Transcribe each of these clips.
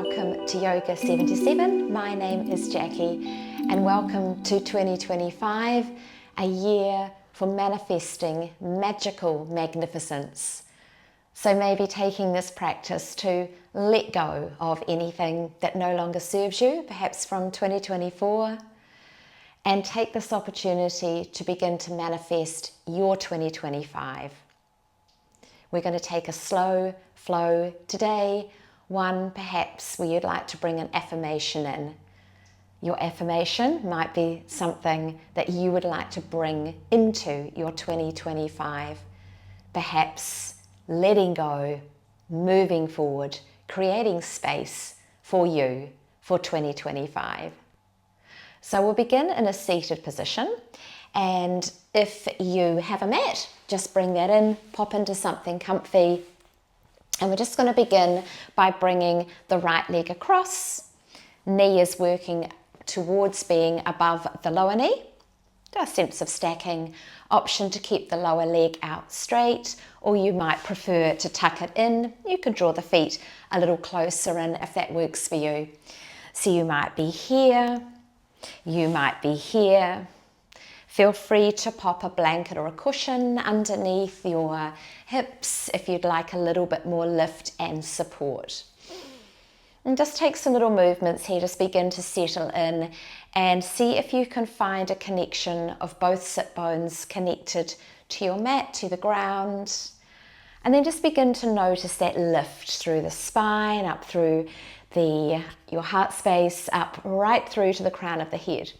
welcome to Yoga77. My name is Jackie and welcome to 2025, a year for manifesting magical magnificence. So maybe taking this practice to let go of anything that no longer serves you, perhaps from 2024, and take this opportunity to begin to manifest your 2025. We're going to take a slow flow today, one perhaps where you'd like to bring an affirmation in. Your affirmation might be something that you would like to bring into your 2025. Perhaps letting go, moving forward, creating space for you for 2025. So we'll begin in a seated position, and if you have a mat, just bring that in, pop into something comfy, and we're just going to begin by bringing the right leg across. Knee is working towards being above the lower knee. A sense of stacking, option to keep the lower leg out straight, or you might prefer to tuck it in. You can draw the feet a little closer in if that works for you. So you might be here, you might be here. Feel free to pop a blanket or a cushion underneath your hips if you'd like a little bit more lift and support. And just take some little movements here, just begin to settle in and see if you can find a connection of both sit bones connected to your mat, to the ground. And then just begin to notice that lift through the spine, up through your heart space, up right through to the crown of the head.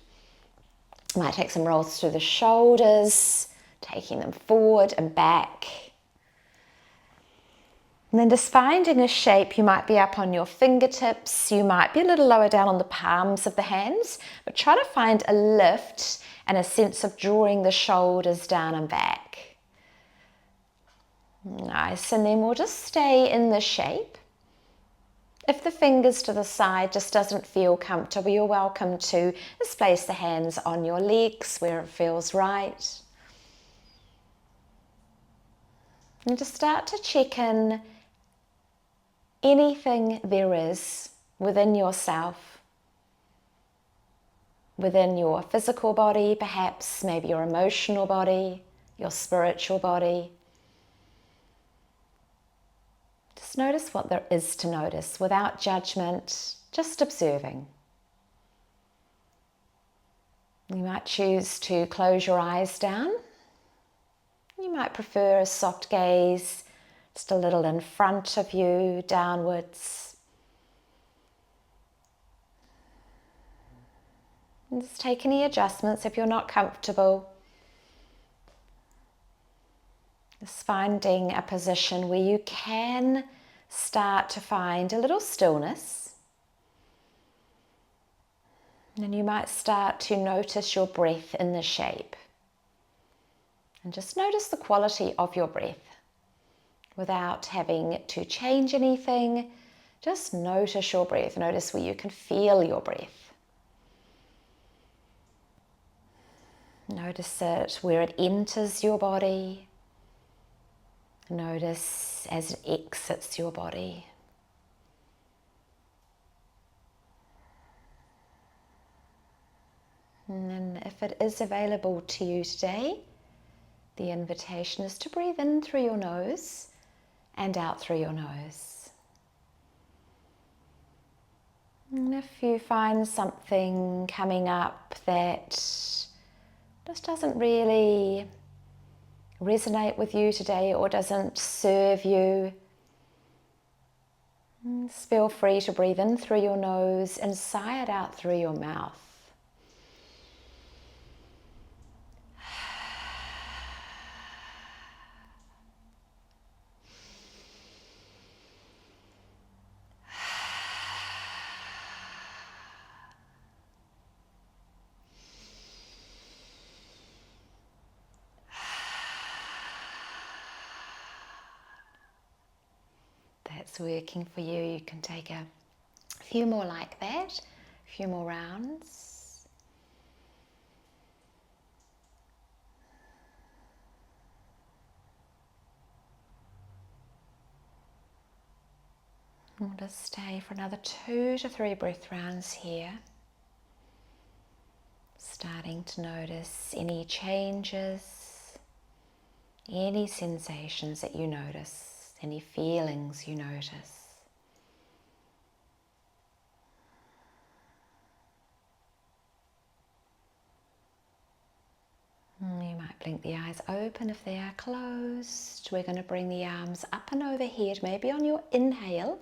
You might take some rolls through the shoulders, taking them forward and back. And then just finding a shape, you might be up on your fingertips, you might be a little lower down on the palms of the hands, but try to find a lift and a sense of drawing the shoulders down and back. Nice, and then we'll just stay in the shape. If the fingers to the side just doesn't feel comfortable, you're welcome to just place the hands on your legs where it feels right. And just start to check in anything there is within yourself, within your physical body, perhaps maybe your emotional body, your spiritual body. Just notice what there is to notice without judgment, just observing. You might choose to close your eyes down. You might prefer a soft gaze, just a little in front of you, downwards. And just take any adjustments if you're not comfortable. Just finding a position where you can start to find a little stillness. And you might start to notice your breath in the shape. And just notice the quality of your breath without having to change anything. Just notice your breath. Notice where you can feel your breath. Notice it where it enters your body. Notice as it exits your body. And then if it is available to you today, the invitation is to breathe in through your nose and out through your nose. And if you find something coming up that just doesn't really resonate with you today or doesn't serve you, just feel free to breathe in through your nose and sigh it out through your mouth. That's working for you. You can take a few more like that, a few more rounds. We'll just stay for another 2 to 3 breath rounds here. Starting to notice any changes, any sensations that you notice, any feelings you notice. You might blink the eyes open if they are closed. We're going to bring the arms up and overhead, maybe on your inhale.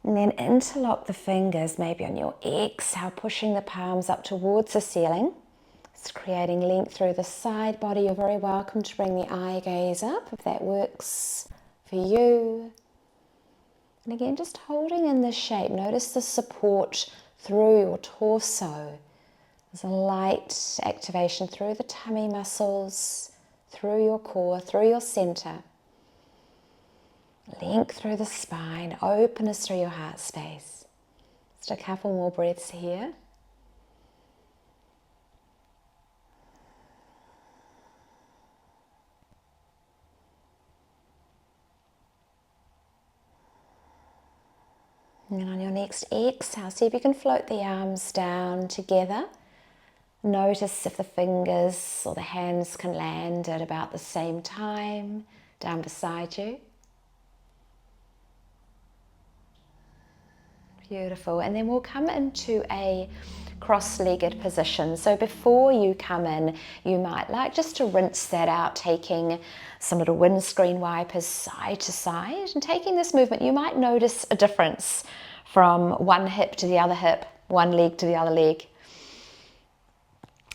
And then interlock the fingers, maybe on your exhale, pushing the palms up towards the ceiling. It's creating length through the side body. You're very welcome to bring the eye gaze up if that works for you. And again, just holding in this shape. Notice the support through your torso. There's a light activation through the tummy muscles, through your core, through your center. Length through the spine, openness through your heart space. Just a couple more breaths here. And on your next exhale, see if you can float the arms down together. Notice if the fingers or the hands can land at about the same time down beside you. Beautiful. And then we'll come into a cross-legged position. So before you come in, you might like just to rinse that out, taking some little windscreen wipers side to side. And taking this movement, you might notice a difference from one hip to the other hip, one leg to the other leg.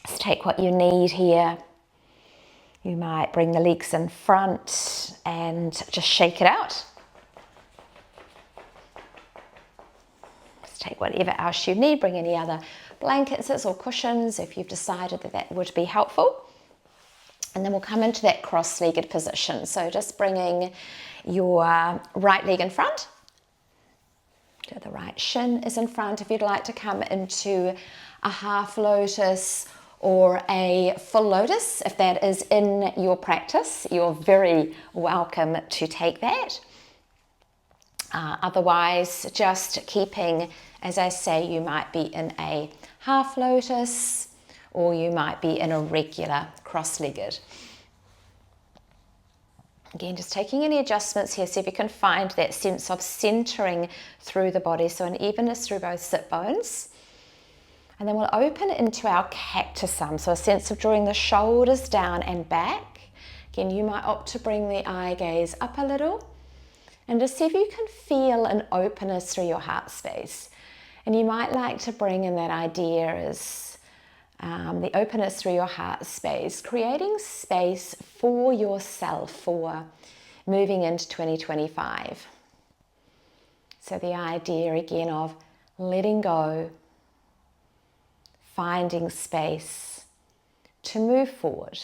Let's take what you need here. You might bring the legs in front and just shake it out. Let's take whatever else you need. Bring any other blankets or cushions if you've decided that that would be helpful. And then we'll come into that cross-legged position. So just bringing your right leg in front. The right shin is in front. If you'd like to come into a half lotus or a full lotus, if that is in your practice, you're very welcome to take that. Otherwise, just keeping, as I say, you might be in a half lotus or you might be in a regular cross-legged. Again, just taking any adjustments here, see if you can find that sense of centering through the body, so an evenness through both sit bones. And then we'll open into our cactus arm, so a sense of drawing the shoulders down and back. Again, you might opt to bring the eye gaze up a little and just see if you can feel an openness through your heart space. And you might like to bring in that idea as the openness through your heart space, creating space for yourself for moving into 2025. So the idea again of letting go, finding space to move forward,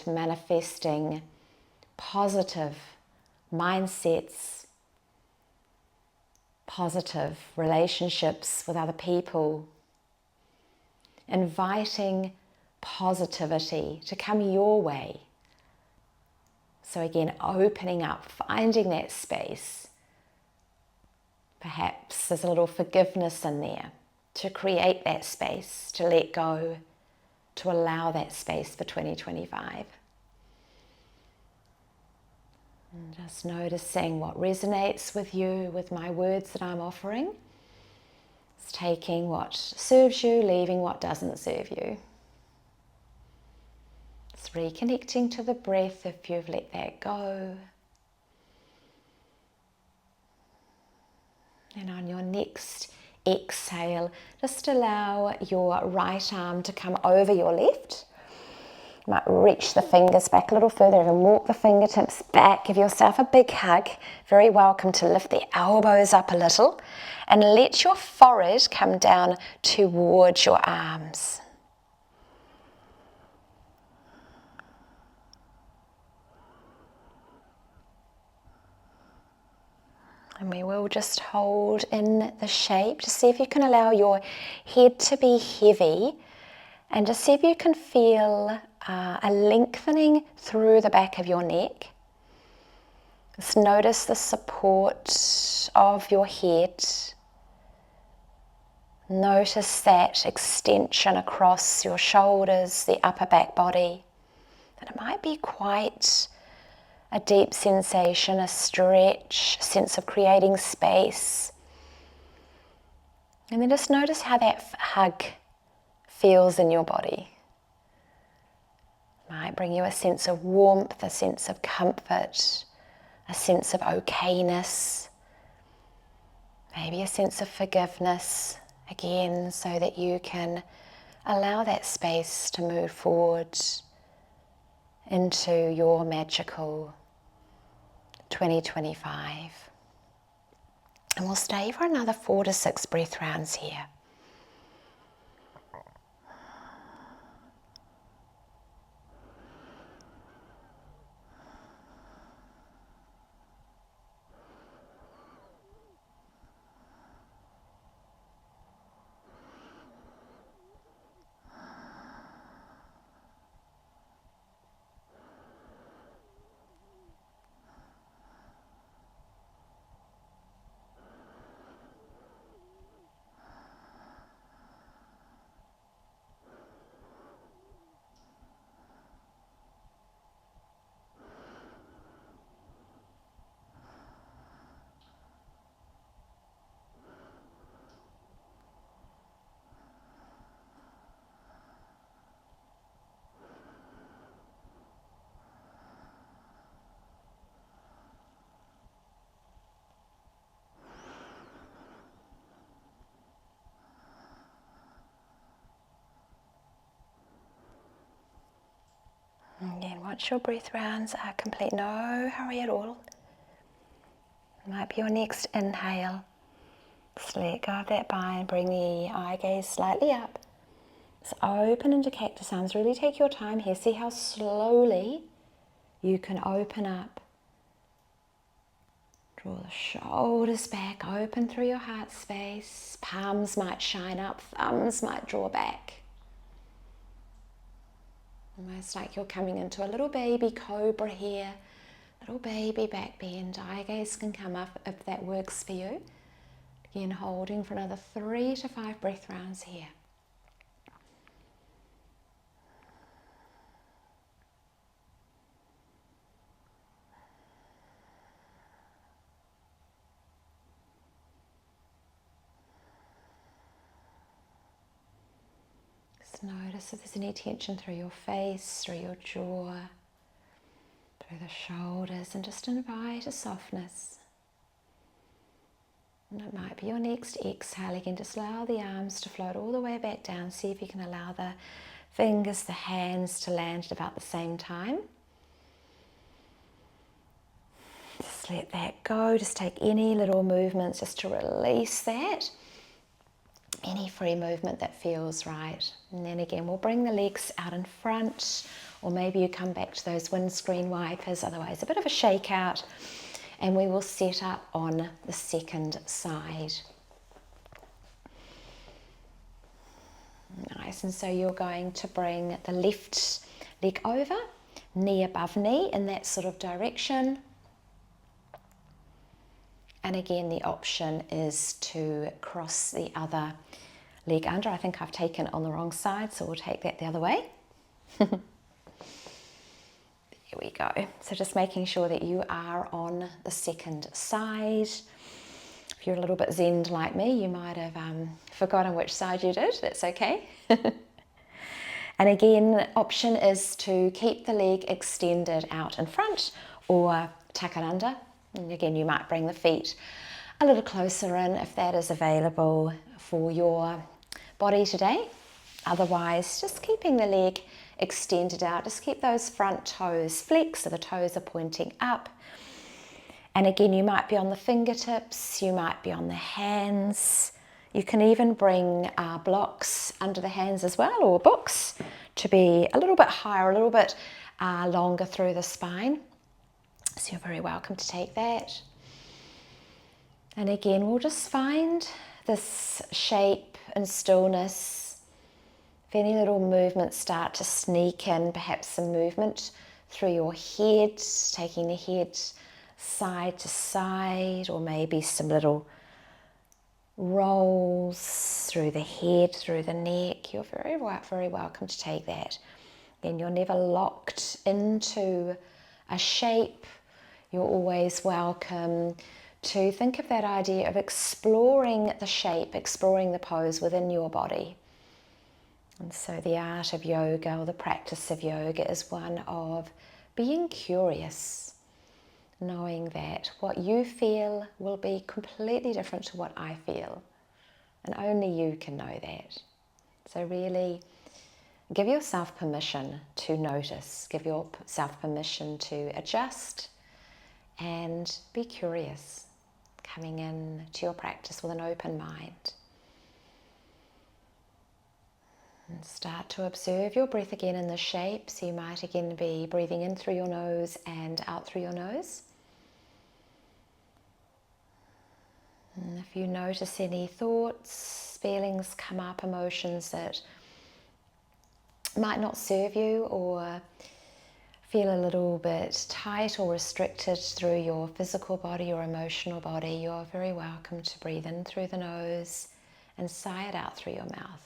manifesting positive mindsets, positive relationships with other people, inviting positivity to come your way. So again, opening up, finding that space. Perhaps there's a little forgiveness in there to create that space, to let go, to allow that space for 2025. And just noticing what resonates with you, with my words that I'm offering. It's taking what serves you, leaving what doesn't serve you. It's reconnecting to the breath if you've let that go. And on your next exhale, just allow your right arm to come over your left. You might reach the fingers back a little further and walk the fingertips back. Give yourself a big hug. Very welcome to lift the elbows up a little and let your forehead come down towards your arms. And we will just hold in the shape to see if you can allow your head to be heavy and just see if you can feel a lengthening through the back of your neck. Just notice the support of your head. Notice that extension across your shoulders, the upper back body. And it might be quite a deep sensation, a stretch, a sense of creating space. And then just notice how that hug feels in your body. It might bring you a sense of warmth, a sense of comfort, a sense of okayness, maybe a sense of forgiveness, again, so that you can allow that space to move forward into your magical 2025. And we'll stay for another 4 to 6 breath rounds here. Again, once your breath rounds are complete, no hurry at all. It might be your next inhale. Just let go of that bind, bring the eye gaze slightly up. Just open into cactus arms. Really take your time here. See how slowly you can open up. Draw the shoulders back, open through your heart space. Palms might shine up, thumbs might draw back. Almost like you're coming into a little baby cobra here, little baby back bend. Eye gaze can come up if that works for you. Again, holding for another 3 to 5 breath rounds here. Notice if there's any tension through your face, through your jaw, through the shoulders, and just invite a softness. And it might be your next exhale. Again, just allow the arms to float all the way back down. See if you can allow the fingers, the hands to land at about the same time. Just let that go. Just take any little movements just to release that. Any free movement that feels right. And then again, we'll bring the legs out in front, or maybe you come back to those windscreen wipers, otherwise a bit of a shakeout, and we will set up on the second side. Nice, and so you're going to bring the left leg over, knee above knee in that sort of direction. And again, the option is to cross the other leg under. I think I've taken it on the wrong side, so we'll take that the other way. There we go. So just making sure that you are on the second side. If you're a little bit zened like me, you might have forgotten which side you did. That's okay. And again, option is to keep the leg extended out in front or tuck it under. And again, you might bring the feet a little closer in if that is available for your body today. Otherwise, just keeping the leg extended out. Just keep those front toes flexed so the toes are pointing up. And again, you might be on the fingertips, you might be on the hands. You can even bring blocks under the hands as well, or books, to be a little bit higher, a little bit longer through the spine. So you're very welcome to take that. And again, we'll just find this shape and stillness. If any little movements start to sneak in, perhaps some movement through your head, taking the head side to side, or maybe some little rolls through the head, through the neck. You're very welcome to take that. Again, you're never locked into a shape. You're always welcome to think of that idea of exploring the shape, exploring the pose within your body. And so the art of yoga, or the practice of yoga, is one of being curious, knowing that what you feel will be completely different to what I feel. And only you can know that. So really give yourself permission to notice, give yourself permission to adjust and be curious, coming in to your practice with an open mind. And start to observe your breath again in this shape. So you might again be breathing in through your nose and out through your nose. And if you notice any thoughts, feelings come up, emotions that might not serve you, or feel a little bit tight or restricted through your physical body or emotional body, you're very welcome to breathe in through the nose and sigh it out through your mouth.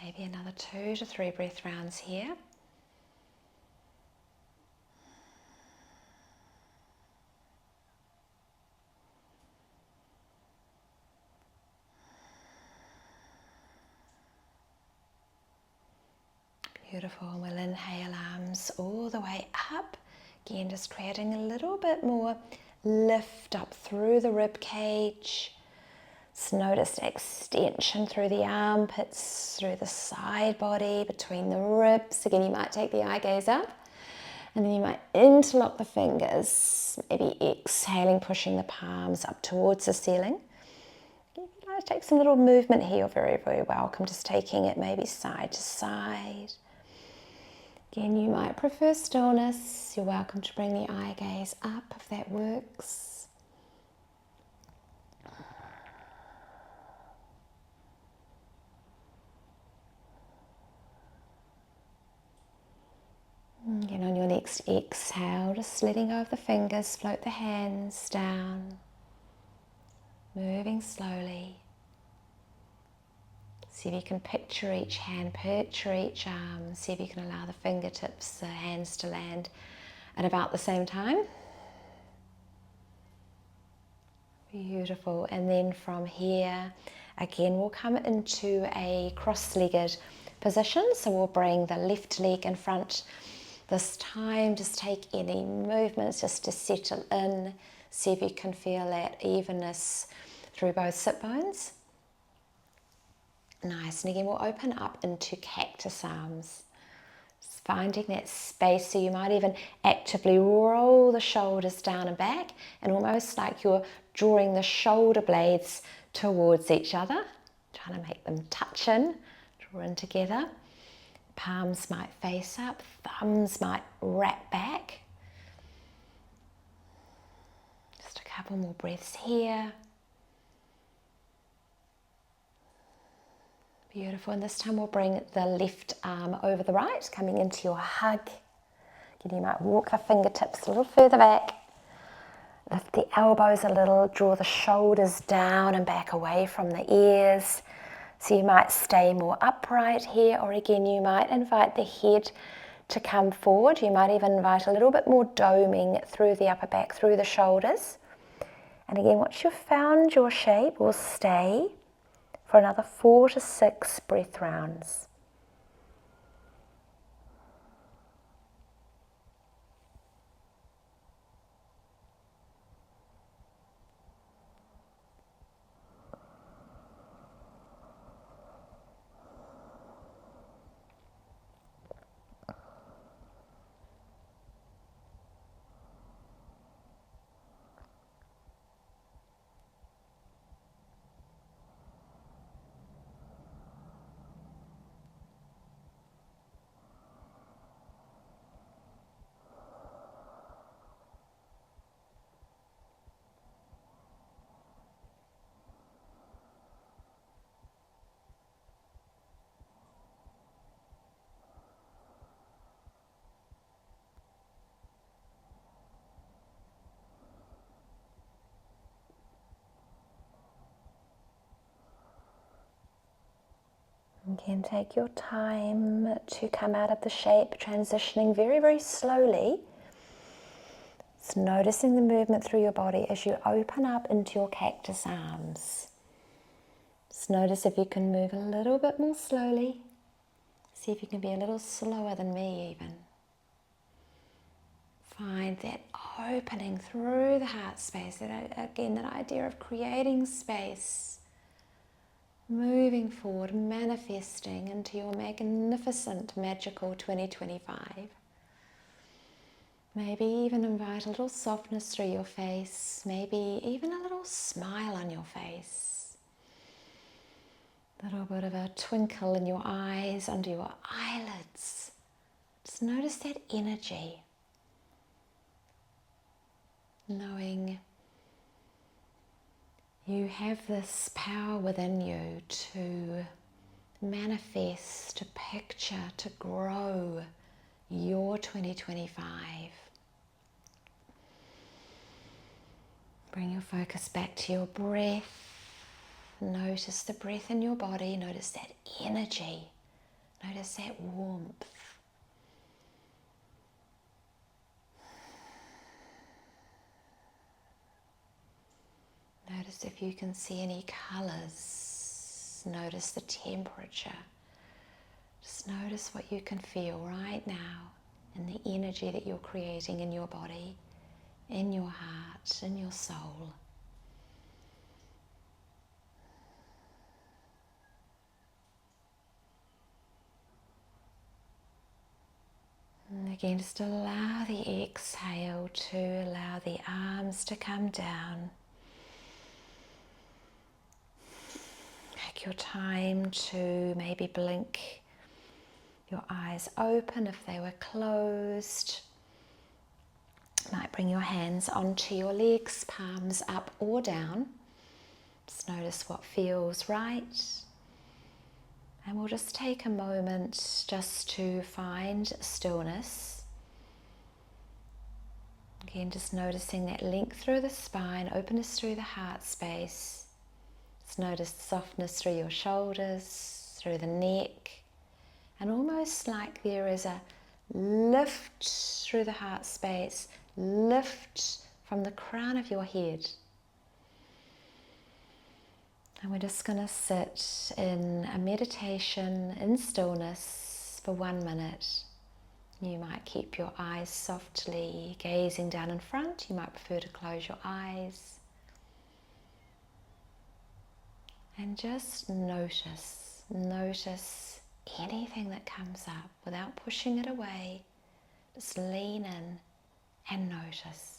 Maybe another 2 to 3 breath rounds here. Beautiful. And we'll inhale, arms all the way up. Again, just creating a little bit more lift up through the rib cage. Just notice extension through the armpits, through the side body, between the ribs. Again, you might take the eye gaze up, and then you might interlock the fingers, maybe exhaling, pushing the palms up towards the ceiling. If you'd like to take some little movement here, you're very welcome, just taking it maybe side to side. Again, you might prefer stillness. You're welcome to bring the eye gaze up if that works. And on your next exhale, just letting go of the fingers, float the hands down, moving slowly. See if you can picture each hand, picture each arm. See if you can allow the fingertips, the hands to land at about the same time. Beautiful. And then from here, again, we'll come into a cross-legged position. So we'll bring the left leg in front. This time, just take any movements just to settle in. See if you can feel that evenness through both sit bones. Nice. And again, we'll open up into cactus arms. Just finding that space. So you might even actively roll the shoulders down and back, and almost like you're drawing the shoulder blades towards each other, trying to make them touch in, draw in together. Palms might face up, thumbs might wrap back. Just a couple more breaths here. Beautiful. And this time we'll bring the left arm over the right, coming into your hug. Again, you might walk the fingertips a little further back. Lift the elbows a little, draw the shoulders down and back away from the ears. So you might stay more upright here, or again, you might invite the head to come forward. You might even invite a little bit more doming through the upper back, through the shoulders. And again, once you've found your shape, we'll stay for another 4 to 6 breath rounds. Again, take your time to come out of the shape, transitioning very, very slowly. Just noticing the movement through your body as you open up into your cactus arms. Just notice if you can move a little bit more slowly. See if you can be a little slower than me even. Find that opening through the heart space, that idea of creating space, moving forward, manifesting into your magnificent, magical 2025. Maybe even invite a little softness through your face, maybe even a little smile on your face. A little bit of a twinkle in your eyes, under your eyelids. Just notice that energy. Knowing you have this power within you to manifest, to picture, to grow your 2025. Bring your focus back to your breath. Notice the breath in your body. Notice that energy. Notice that warmth. Notice if you can see any colours. Notice the temperature. Just notice what you can feel right now in the energy that you're creating in your body, in your heart, in your soul. And again, just allow the exhale to allow the arms to come down. Take your time to maybe blink your eyes open if they were closed. Might bring your hands onto your legs, palms up or down. Just notice what feels right. And we'll just take a moment just to find stillness. Again, just noticing that length through the spine, openness through the heart space. Just notice softness through your shoulders, through the neck. And almost like there is a lift through the heart space, lift from the crown of your head. And we're just going to sit in a meditation in stillness for 1 minute. You might keep your eyes softly gazing down in front. You might prefer to close your eyes. And just notice anything that comes up without pushing it away. Just lean in and notice.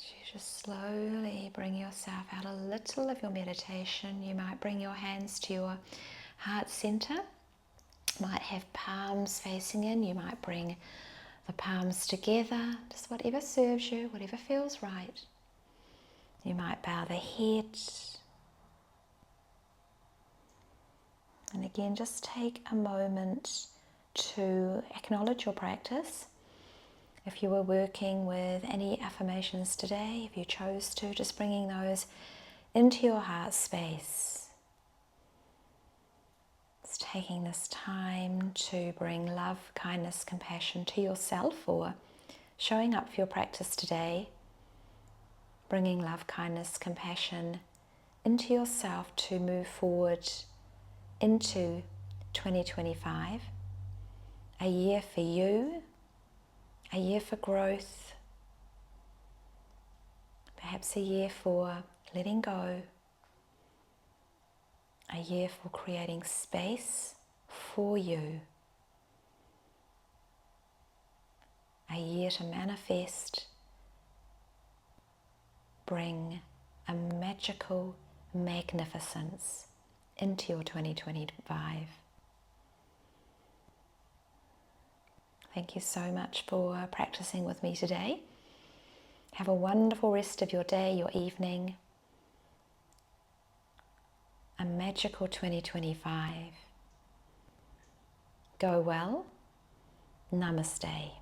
You just slowly bring yourself out a little of your meditation. You might bring your hands to your heart center. Might have palms facing in. You might bring the palms together. Just whatever serves you, whatever feels right. You might bow the head. And again, just take a moment to acknowledge your practice. If you were working with any affirmations today, if you chose to, just bringing those into your heart space. Just taking this time to bring love, kindness, compassion to yourself, or showing up for your practice today. Bringing love, kindness, compassion into yourself to move forward into 2025. A year for you. A year for growth, perhaps a year for letting go. A year for creating space for you. A year to manifest, bring a magical magnificence into your 2025. Thank you so much for practicing with me today. Have a wonderful rest of your day, your evening. A magical 2025. Go well. Namaste.